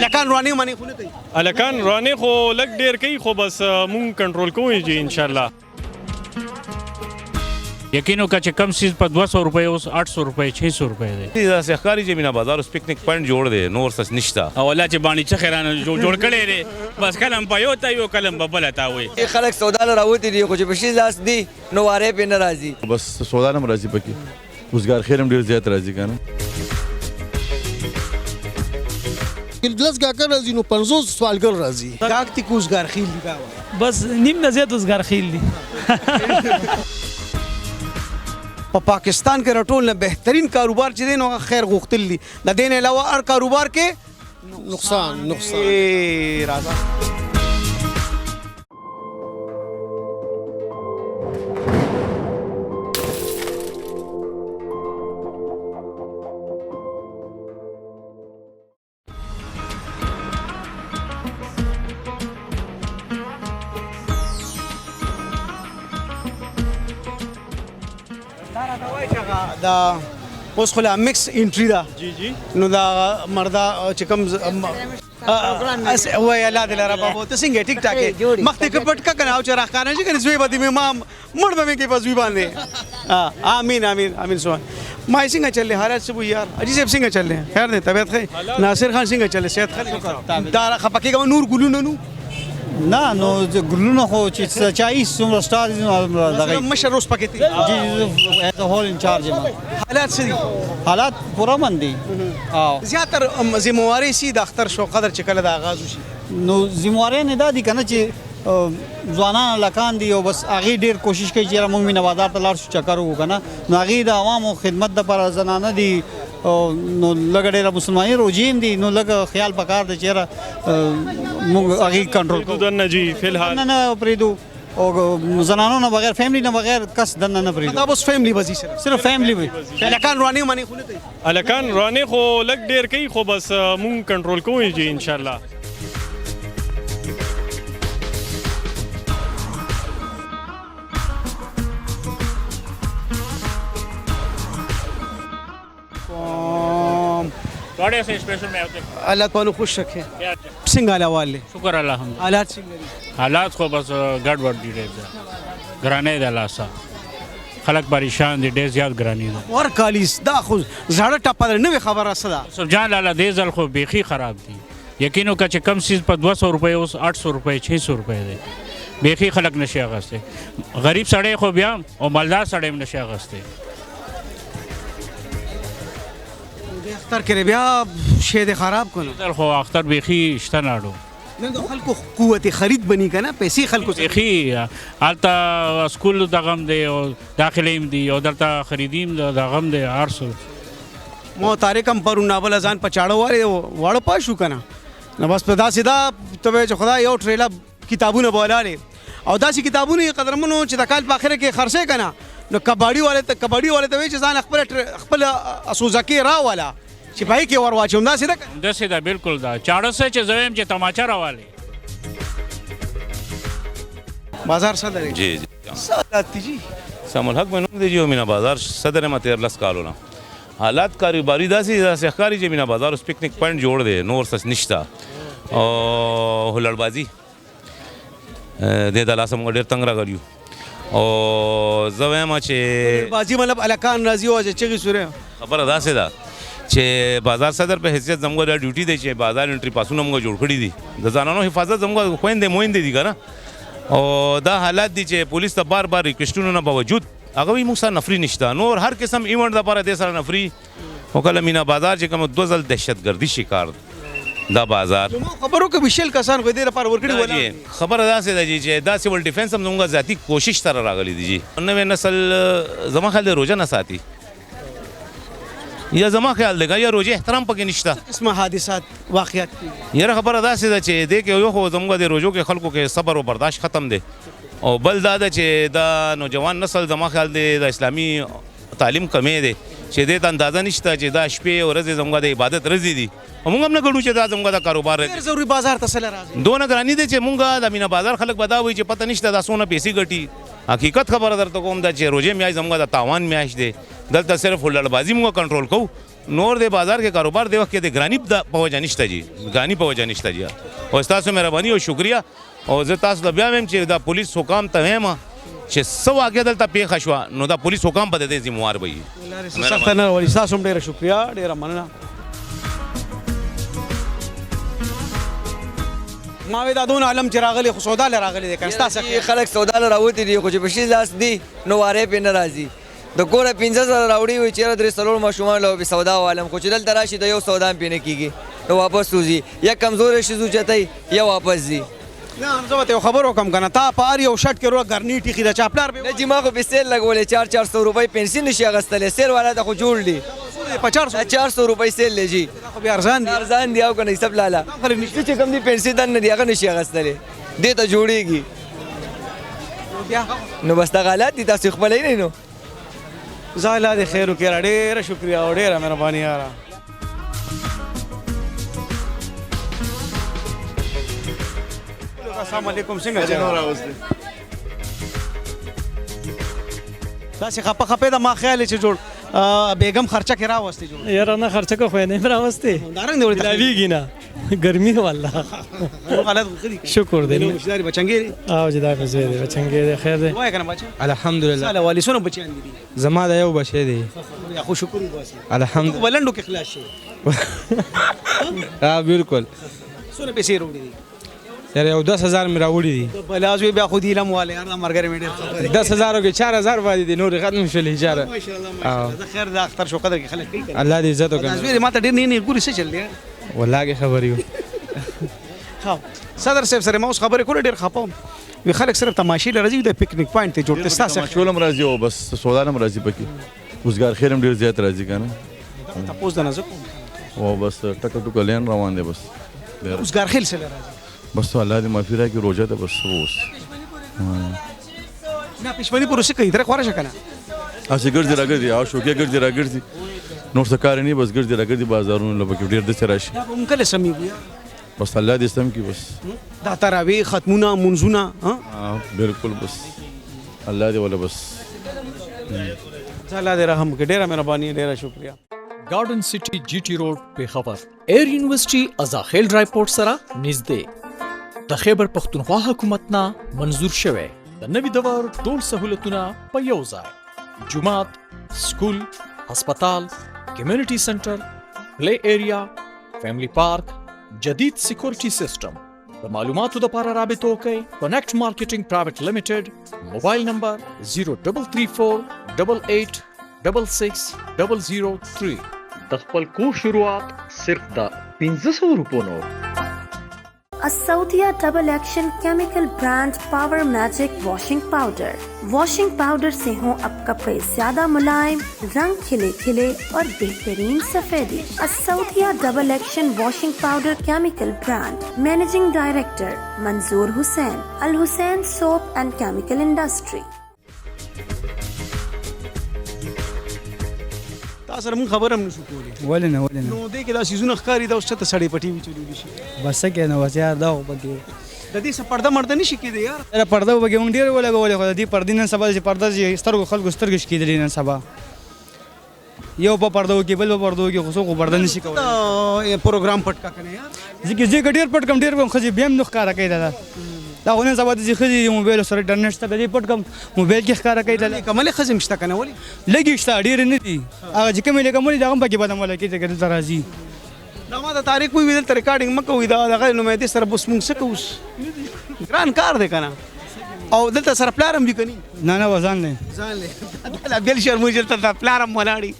الکان رواني معنی خو نه کوي الکان رواني خو لږ ډیر کوي خو بس مونږ کنټرول کوو جی ان شاء الله یقینو کا چې کم سیز په 200 روپے اوس 800 روپے 600 روپے دی دا سحکاری چې مینا بازار اوس پکنیک پوینټ جوړ دی نور څه نشته او الله چې باندې چې خیرانه جوړ کړي دي بس کلم په یو ته یو کلم په بل ته وي خلک سودا راوتی دي خو چې بشي لاس دي نو واره په ناراضي بس سودا نه راضي پکې روزګار خیر هم ډیر زیات راضي کنه لس گاکر راځي نو 50 سوالګر راځي گاک تی کوزګار خیل دی کا بس نیم نه زیات وزګار خیل دي په پاکستان کې رټول نه بهترین کاروبار چې دی نو خیر غوښتل دي د دې نه علاوه هر کاروبار کې نقصان راځه دا اوس خو لا مکس انټری دا جی جی نو دا مردا چې کوم وای الله دې لاره بابو ته څنګه ټیک ټاک مخ ته کپټ کا کنه او چې راخانه چې کنه زوی بدی ما مړ به کې پس وی باندې امين امين امين سو ما څنګه چلے حالات سبو یار اجي صاحب څنګه چلے خیر دې طبيعت خیر ناصر خان څنګه چلے صحت خیر دا خپکه نور ګلونه نو نه نو ګلونه خو چې چای څومره سٹار دي دغه مشر روز پکې دي ایز ا هول ان چارج حالات سړي حالات پورا مندي او زیاتر ذمہواری سي د اختر شو قدر چې کله د آغاز وشي نو ذمہواری نه دادي کنه چې ځوانان لکان دي او بس هغه ډیر کوشش کوي چې موږ مینه بازار ته لاړ شو چکر وکنه نو هغه د عوامو خدمت د پر زنانه دي نو لګ ډیر مسلمانۍ روجین دي نو لګ خیال پکار د چیرې موږ هغه کنټرول کوو دنه جی فلحال نه پریدو او زنانو نه بغیر فیملی نه بغیر کس دنه نه پریدو دا بس فیملی وزي صرف فیملی وي الکان رواني معنی خو نه کوي الکان رواني خو لږ ډیر کوي خو بس مونږ کنټرول کوو جی ان شاء الله थोड़े से स्पेशल में होते الله تعالی خوش رکھے څنګه حواله شکر الحمد حالات څنګه دي حالات خو بس ګډوډ دي ډېر ګرانې د لاسه خلک پریشان دي ډېر زیات ګرانې ده ور کالیس دا خو زړه ټاپه نه خبره صدا سبجان لاله دې ځل خو بیخي خراب دي یقینو کا چې کم سیز په 200 روپے اوس 800 روپے 600 روپے دی بیخي خلک نشي اغسته غریب سړی خو بیا او مالدار سړی هم نشي اغسته اختر کې بیا شه دې خراب کړو ځل خو اختر بیخي شته ناړو نن د خلکو قوت خرید بنی کنه پیسې خلکو بیخي الته سکول دغم دی او داخلیم دی او درته خریدیم دغم دی ارسو مو تاریکم پر ناول ځان پچاړو وړ پاشو کنه نو بس په داسې دا ته چې خدای یو ټریلا کتابونه بولاله او داسې کتابونه قدرمنو چې د کال په اخر کې خرڅه کنه نو کباډي والے ته وی چې ځان خپل اسوزکی را والا چې پای کې ور واچوم دا سیده بالکل دا چاړه سه چې زویم چې تماچا راواله بازار صدر جی جی سلامتی جی سم الحق منو دی جو مینا بازار صدر ما 13 کالونه حالات کاروباری داسې سحکاری چې مینا بازار اوس پکنیک پوینټ جوړ دی نور څه نشته او هلړبازي د لاسم ډیر تنگ راغلیو او زویم چې بازی مطلب الکان راځي او چې چغي سوره خبره داسې ده چې بازار صدر په حیثیت زموږ د ډیوټي دی چې بازار انټری پاسونه موږ جوړ کړي دي د ځانانو حفاظت زموږ خويندې مویندې دي کنه او دا حالات دي چې پولیس ته بار بار ریکویسټونو نه باوجود هغه وی موږ سره نفري نشته نور هر قسم ایونت لپاره د سره نفري او کله مینا بازار چې کوم 2 ځل دهشتګردي شکار دا بازار خبرو کې وشل کسان غو دې لپاره ورکړي ولا خبره داسې ده چې دا سیول ډیفنس هم زموږ ذاتی کوشش سره راغلي دي جی نوې نسل زما خیال روزه نه ساتي یا زما خیال دی یا روزه احترام پکې نشته اسمه حادثات واقعیت یره خبره داسې ده چې دې کې یو خو زموږ د روزو کې خلکو کې صبر او برداشت ختم دی او بل دا ده چې دا نوجوان نسل زما خیال دی د اسلامي تعلیم کمی دی چې دې ته اندازه نشته چې دا شپې او ورځې زموږ د عبادت ورځې دي موږ هم نه ګڼو چې دا زموږ د کاروبار ډېر ضروري بازار ته سره راځي دونه ګراني دی چې موږ د مینا بازار خلک به دا وایي چې پته نشته دا څونه پیسې ګټي حقیقت خبره درته کوم دا چې روزې میاشت زموږ د تاوان میاشت دی دلته صرف هلړبازي موږ کنټرول کوو نور د بازار کې کاروبار دی وخت کې د ګرانی په وجه نشته جی ګرانی په وجه نشته جی او تاسو مهرباني او شکریا او زه تاسو ته بیا وایم چې دا پولیس حکام ته وایم چې څه واقع دلته پیښه شوه نو دا پولیس حکام په دې ذمہوار وي سخت نه ولې تاسو هم ډیره شکریا ډیره مننه ما وی دا دون عالم چې راغلی خو سودا له راغلی دی کنه تاسو خلک سودا له راوتی دي خو چې په شي لاس دي نو واره په نه راځي د کوره 15,000 راوړي وي چې درې سلور ماشومان له سودا عالم خو چې دلته راشي د یو سودا پینې کیږي نو واپس وځي یا کمزور شي زوچتای یا واپس ځي نه زه ته خبر وکم کنه تا په ار یو شټ کې ورو ګرنی ټیخي د چاپلار به نه چې ما خو په سیل لګولې 400 روپۍ پنسي نشي اغستلې سیل والا ته خو جوړ دي 400 روپۍ سیل لږی خو بیا ارزان دی او کنه حساب لاله چې کم دي پنسي دن نه دی هغه نشي اغستلې دې ته جوړيږي نو بس دا غلط دي تاسو خپلې نه نو زاله د خیر وکړه ډیره شکریا او ډیره مهرباني یاره السلام علیکم څنګه تاسو خپه د ما خیال چې جوړ بیگم خرچه کې راوستي جوړ یاره نه خرچه کو خو نه راوستي دارنګ دی لاویږي نه ګرمي والله غلط شکر دی نو مشداري بچنګي او جدا په زه دی بچنګي خیر دی وای کنه بچا الحمدلله ساله والی سونه بچیان دي زما د یو بچی دی خو شکر وباسي الحمدلله ولندو کې خلاص شي ها بالکل سونه پیسې وروړي دي یاره یو 10,000 مې راوړي دي بلازوی بیا خو دی لم والے یار مرګره مې ډېر 10,000 کې 4,000 باندې دي نور ختم شول اجاره ماشاءالله زه خیر د اختر شو قدر کې خلک کوي الله دې عزت وکړي بلازوی ما ته ډېر نه ګوري څه چل دی والله خبر یو ها صدر صاحب سره ما اوس خبرې کولې ډېر خپم وی خلک صرف تماشې لري د پکنیک پوینټ ته جوړ تاسو شولم راځي او بس سودا هم راځي پکې روزګار خیر هم ډیر زیات راځي کنه تاسو د نظر او بس ټکټ ټکټ لین روان دي بس روزګار خیر سره راځي بس الله دې معافي راکړي روزه ته بس اوس نه پښمنی پروسه کوي تر خورشه کنه اسی ګرځي راګرځي او شوکې ګرځي راګرځي نور څه کار نه بس ګرځي راګرځي بازارونو لپاره ډیر د سراشي مونږ کله سمي بس الله دې سم کی بس دا تراوی ختمونه منځونه ها بالکل بس الله دې ولا بس الله دې رحم وکړي ډیره مهرباني ډیره شکریا گارډن سټي جی ټي روډ پیښور ایر یونیورسيټي ازاخیل ډرایپورټ سره نږدې د خیبر پختونخوا حکومت نه منظور شوه د نوي دور ټول سہولتونه په یو ځای جمعات سکول هسپتال کمیونټي سنټر پلی ایریا فیملی پارک جدید سکیورټي سیستم د معلوماتو لپاره رابطه وکړئ کنیکټ مارکیټینګ پرایویټ لیمیټډ موبایل نمبر 0334886003 د خپل کور شروعات صرف د 1500 روپو نو Asaudia Double Action Chemical Brand Power Magic Washing Powder से हो अब कपड़े ज्यादा मुलायम, रंग खिले खिले और बेहतरीन सफेदी। Asaudia Double Action Washing Powder Chemical Brand Managing Director मंजूर Hussain, Al Hussain Soap and Chemical Industry। تاسو موږ خبر هم نشو کولی ولنه نو دې کې دا سيزونه ښکاری دا اوس ته سړی پټي وی چلو شي بس کې نو وځه دا وبګي د دې څه پرده مرده نشي کېدی یار پرده وبګي مونږ ډیر ولګولې خو دې پردې نن سبا چې پرده سترګو خلکو سترګې کېدلې نن سبا یو په پردو کې بل په پردو کې خو پرده نشي کولای پروګرام پټ کا کنه یار زه ډیر پټ کم ډیر کوم خو بیا هم نو ښکارا کوي دا غونه سبا د خزي موبایل سره انټرنیټ ته دې پټ کم موبایل کې ښکارا کوي دا کمل خزم شته کنه ولي لګي شته ډیر نه دي هغه چې کومه لګم ولې دا هم پکې بدم ولا کې ته راځي دا ما د تاریخ وی ویل تر ریکارډینګ مکه وی دا دغه نو مې دې سره بس مونږ څه کوس ګران کار دی کنه او دلته سره پلارم دی کني نه وزن نه ځان له دا بل شرمو چې ته پلارم ولاړی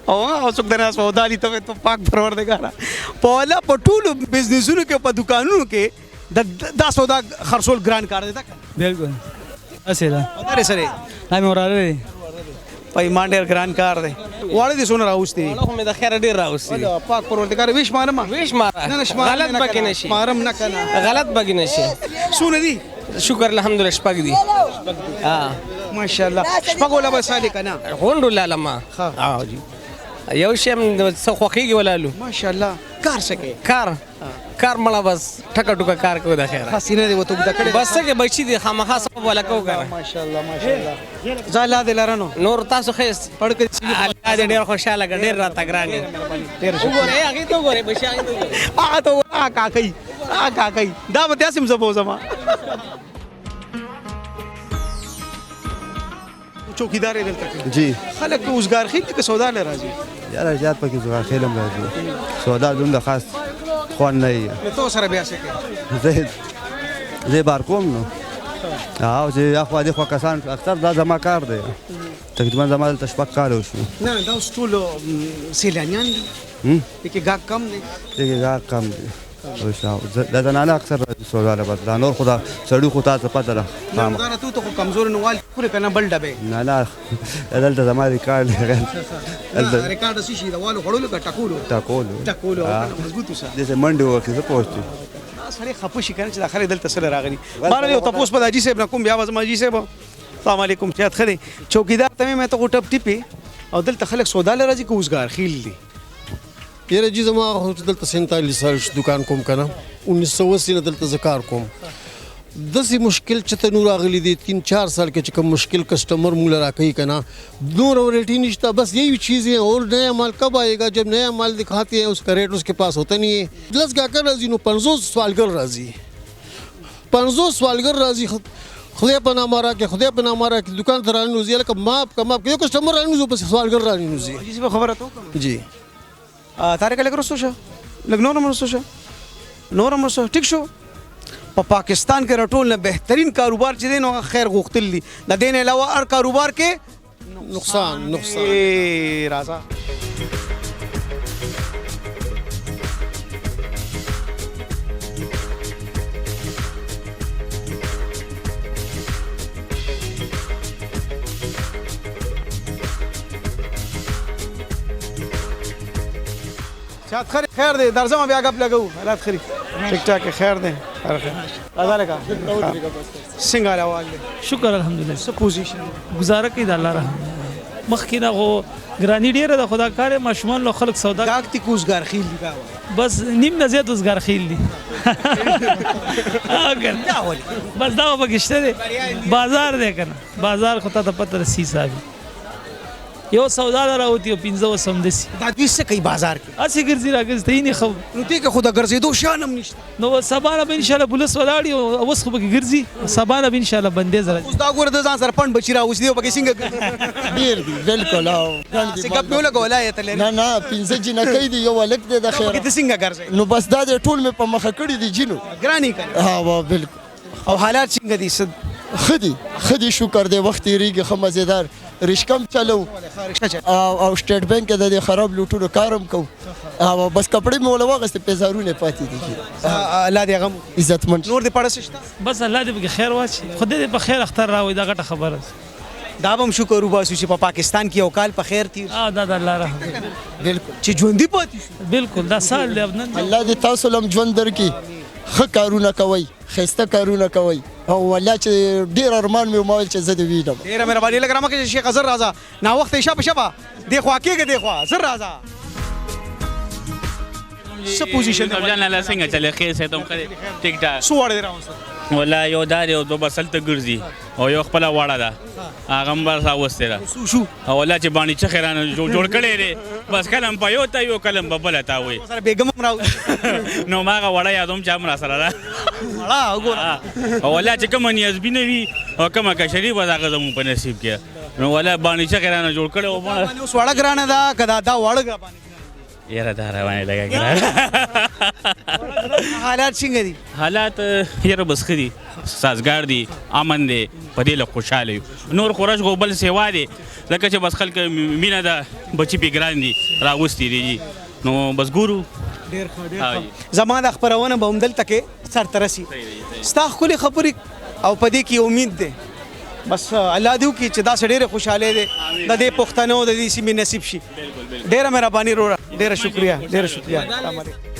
او څوک درنه سودالي ته پاک پروردګار په لا پټول بزنسونو کې په دکانونو کې دا سودا خرصول ګران کار دی بالکل اسه دا سره هم وراله پای مانډر ګران کار دی واړه دي سونه راوستي خو مې د خیر ډیر راوستي پاک پروردګار ویش مارم ویش مارا غلط بګی نشي مارم نه کنه غلط بګی نشي سونه دي شکر الحمدلله شپږ دي ها ماشاءالله شپږ ولا بس علي کنه غونډو لاله ما ها جی یو شی هم څه خوښېږي ولالو ماشاءالله کار څه کوي کار مړه بس ټکه ټوکه کار کوو د خیره خاصینه دی وته د کړي بس څه کې بچی دي خامخا سبب ولا کوو کنه ماشاءالله زالا دې لرنو نور تاسو خیس پړ کې الله دې ډېر خوشاله کړ ډېر راته ګران دي ډېر وګوره هغه ته وګوره بچی هغه ته وګوره ته کاکای دا به تاسو زبو زما چوکیدار دلته جی خلک اوسګار خېل کې سودا نه راځي یاره زیات پکې زغار خیلم راځي سودا دومره خاص خوان نه وي نو تو سره بیا څه کوي زه بار کوم نو او چې اخوا دې خوا کسان اکثر دا زما کار دی تقریبا زما دلته شپږ کاله وشو نه دا اوس ټول سیلانیان دي کې ګاګ کم دی دغه ګاګ کم دی دا زنانه اکثر راځي سودا لپاره دا نور خدا سړی خو تاسو پته ده دا ته ته کمزور نه وال خو کنه بل ډبه نه نه دلته زما ریکارډ ریکارډ شي دا والو خړولو کا ټاکولو مضبوط وسه دې منډه وکړه څه پوښتنه سره خپو شي کنه چې داخله دلته سره راغلي بار یو تاسو په داجی صاحب کوم بیا وزما جی صاحب السلام علیکم چات خله چوکیدار ته مې ته ټپ ټپي او دلته خلک سودا لراځي کو اوسګار خېل دي یره جی زما دلته 47 سال دکان کوم کنه 1980 نه دلته زکار کوم دسی مشکل چې ته نور اغلی دي 3-4 साल के कोई मुश्किल कस्टमर मूल रखा ही करना नूर और रेट ही निश्ता बस यही चीज़ें और नया माल कब आएगा जब नया माल दिखाते हैं उसका रेट उसके पास होता नहीं है प्लस क्या कर राजी नो 500 सवालगर राजी 500 सवालगर राजी खुदा पना मारा के खुदा पना मारा कि दुकान तरानी नूजी अलग माप ये कस्टमर रानी नूजी बस सवालगर रानी नूजी जिस पे खबर है तो जी तारे का लेकर सोचा लगनो नंबर सोचा नور نمبر سو ټیک شو په پاکستان کې رټول نه بهترین کاروبار چې دین او خیر غوښتل دي د دین علاوه هر کاروبار کې نقصان راځه شاد خیر دی درځم بیا غپ لګو حالات خري ټیک ټاک خیر دی غزاله کا څنګه راوال شکر الحمدلله څه پوزیشن گزاره کوي د الله رحم مخکینه غو ګرانی ډیره د خدا کار مشمول لو خلق سودا کاکتی کوزګار خیل دی بس نیم نه زیات وسګار خیل دی اگر بس دا وګشته دی بازار دی کنه بازار خو ته پته رسی صاحب یو سودا راوتی او 15 سمدسي دا دې څه کوي بازار کې اسی ګرځي راګرځي نه خو نو ته خو دا ګرځېدو شانم نشته نو سبانه به ان شاء الله پولیس ولاړی او اوس خو به ګرځي سبانه به ان شاء الله بندې زره اوس دا ګور د ځان سره پند بچی راوځي او به څنګه ډیر دی بالکل او څنګه په لګو ولایت لري نه نه 15 جنہ کوي دی یو ولک دی د خیر کې څنګه ګرځي نو بس دا ټول مې په مخه کړی دی جنو ګرانی کړي ها بالکل او حالات څنګه دي خدي شکر دی وخت ریږي خمزیدار رشکم چلو او سټیټ بانک د خراب لوټونو کارم کو او بس کپڑے مې ولا واغسته پیزارونه پاتې دي الله دې غم عزت مند نور دې پړس شته بس الله دې به خیر واچي خدای دې په خیر اختر راوي دا غټه خبره دا به شکر وباسو چې په پاکستان کې او کال په خیر تیر دا الله رحم بالکل چې ژوندۍ پاتې بالکل دا سال دی الله دې تاسو لم ژوند درکې ښه کارونه کوي خسته کارونه کوي او والله چې ډیر ارمان مې موبایل چې زه دې وینم ډیر مهرباني لګرامه کې شیخ حضر راځه نا وخت شپه دی خو کېږي دی خو زر راځه څه پوزیشن دی ځان لا څنګه چلے خیر سه تم خره ټیک ټاک سو وړ دی راوسته ولا یو دار یو دو بسل ته ګرځي او یو خپل واړه ده هغه مبر راوسته را شو او ولا چې باندې چې خیرانه جوړ کړي لري بس کلم په یو ته یو کلم په بل ته وي سره بیگم راو نو ماغه وړه یادوم چا مر سره را وړه وګوره او ولا چې کوم نیاز بنوي او کوم کا شریف هغه زمو په نصیب کې نو ولا باندې چې خیرانه جوړ کړي او باندې اوس وړه ګرانه دا کدا دا وړه باندې یاره دا روانه لګا حالات څنګه دي حالات یاره بس خدي سازګار دي امن دي په دې له خوشاله نور خورش غوبل سیوا دي لکه چې بس خلک مینا دا بچی پیګران دي راوستي دي نو بس ګورو ډیر زما د خبرونه به همدل تکي سر ترسي ستا خپل خبرې او پدې کې امید ده بس الله دې وکړي چې دا ډېر خوشاله دي د دې پښتنو د دې سیمې نصیب شي ډېر مهرباني وروړه ډېر شکریا السلام علیکم